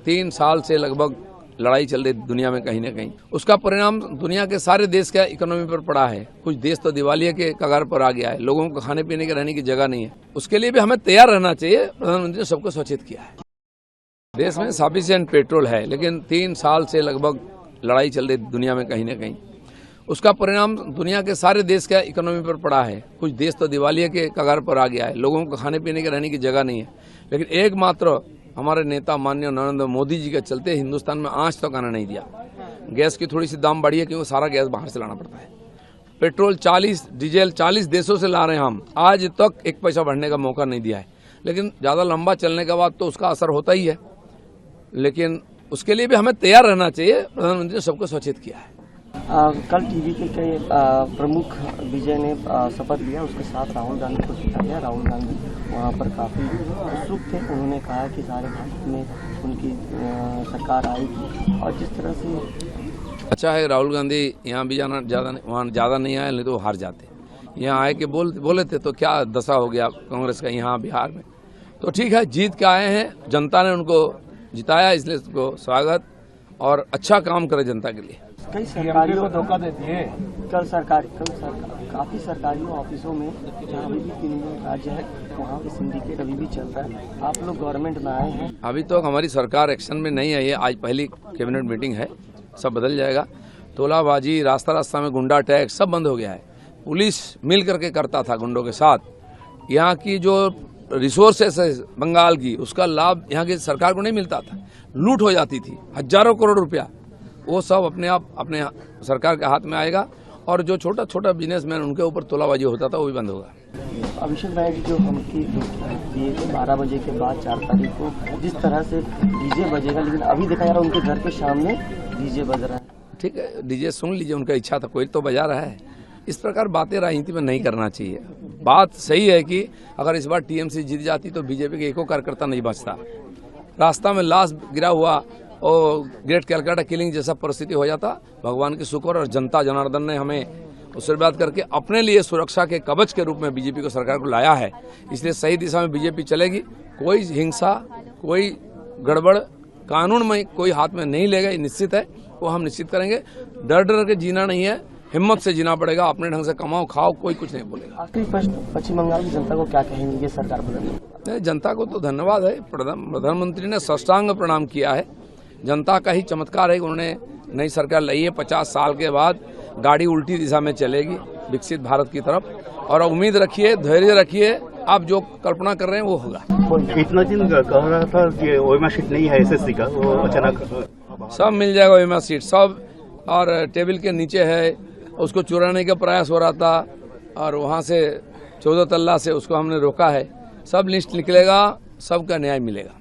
3 साल से लगभग लड़ाई चल रही दुनिया में कहीं न कहीं। उसका परिणाम दुनिया के सारे देश का इकोनॉमी पर पड़ा है। कुछ देश तो दिवालिया के कगार पर आ गया है, लोगों को खाने पीने के रहने की जगह नहीं है। उसके लिए भी हमें तैयार रहना चाहिए। प्रधानमंत्री ने सबको सचेत किया है। देश में सफिशिएंट पेट्रोल है, लेकिन 3 साल से लगभग लड़ाई चल रही दुनिया में कहीं न कहीं। उसका परिणाम दुनिया के सारे देश का इकोनॉमी पर पड़ा है। कुछ देश तो दिवालिया के कगार पर आ गया है, लोगों को खाने पीने के रहने की जगह नहीं है। लेकिन एकमात्र हमारे नेता माननीय नरेंद्र मोदी जी के चलते हिंदुस्तान में आंच तक आने नहीं दिया। गैस की थोड़ी सी दाम बढ़ी है, क्योंकि सारा गैस बाहर से लाना पड़ता है। पेट्रोल 40, डीजल 40 देशों से ला रहे हैं हम, आज तक 1 पैसा बढ़ने का मौका नहीं दिया है। लेकिन ज़्यादा लंबा चलने के बाद तो उसका असर होता ही है, लेकिन उसके लिए भी हमें तैयार रहना चाहिए। प्रधानमंत्री ने सबको सचेत किया है। कल टीवी के कई प्रमुख विजय ने शपथ लिया, उसके साथ राहुल गांधी को जिताया। राहुल गांधी वहां पर काफ़ी उत्सुक थे। उन्होंने कहा कि सारे भारत में उनकी सरकार आएगी, और जिस तरह से अच्छा है राहुल गांधी यहाँ भी जाना वहाँ ज़्यादा नहीं आए, नहीं तो हार जाते। यहाँ आए कि बोले थे तो क्या दशा हो गया कांग्रेस का यहाँ बिहार में। तो ठीक है, जीत के आए हैं, जनता ने उनको जिताया, इसलिए उसको स्वागत, और अच्छा काम करे जनता के लिए। कई सरकारियों को धोखा देती है। काफी सरकारी ऑफिसों में जहाँ अभी भी 3 राज्य है, वहाँ पे सिंडिकेट अभी भी चल रहा है। आप लोग गवर्नमेंट में आए हैं, अभी तो हमारी सरकार एक्शन में नहीं आई है। आज पहली कैबिनेट मीटिंग है, सब बदल जाएगा। तोलाबाजी, रास्ता में गुंडा टैक्स सब बंद हो गया है। पुलिस मिल करके करता था गुंडों के साथ। यहाँ की जो रिसोर्सेस है बंगाल की, उसका लाभ यहाँ की सरकार को नहीं मिलता था। लूट हो जाती थी, हजारों करोड़ रुपया, वो सब अपने सरकार के हाथ में आएगा। और जो छोटा बिजनेसमैन, उनके ऊपर तोलाबाजी होता था, वो भी बंद होगा। अभिषेक भाई की जो हमकी 12 बजे के बाद 4 तारीख को जिस तरह से डीजे बजेगा, लेकिन अभी देखा जा रहा है उनके घर के सामने डीजे बज रहा है। ठीक है, डीजे सुन लीजिए, उनका इच्छा था, कोई तो बजा रहा है। इस प्रकार बातें राजनीति में नहीं करना चाहिए। बात सही है कि अगर इस बार टीएमसी जीत जाती तो बीजेपी के एको कार्यकर्ता नहीं बचता। रास्ता में लाश गिरा हुआ और ग्रेट कैलकाटा किलिंग जैसा परिस्थिति हो जाता। भगवान की शुक्र और जनता जनार्दन ने हमें आशीर्वाद करके अपने लिए सुरक्षा के कवच के रूप में बीजेपी को सरकार को लाया है। इसलिए सही दिशा में बीजेपी चलेगी। कोई हिंसा, कोई गड़बड़ कानून में कोई हाथ में नहीं लेगा, ये निश्चित है। वो हम निश्चित करेंगे। डर के जीना नहीं है, हिम्मत से जीना पड़ेगा। अपने ढंग से कमाओ खाओ, कोई कुछ नहीं बोलेगा। आखिरी प्रश्न, पश्चिम बंगाल की जनता को क्या कहेंगे ये सरकार बदलने? जनता को तो धन्यवाद है। प्रधानमंत्री ने साष्टांग प्रणाम किया है। जनता का ही चमत्कार है कि उन्होंने नई सरकार लाई है। 50 साल के बाद गाड़ी उल्टी दिशा में चलेगी, विकसित भारत की तरफ। और उम्मीद रखिए, धैर्य रखिए, आप जो कल्पना कर रहे हैं वो होगा। इतना दिन कह रहा था कि ओएमआर सीट नहीं है एसएससी का, वो अचानक सब मिल जाएगा ओएमआर सीट सब, और टेबल के नीचे है। उसको चुराने का प्रयास हो रहा था, और वहाँ से 14 तल्ला से उसको हमने रोका है। सब लिस्ट निकलेगा, सबका न्याय मिलेगा।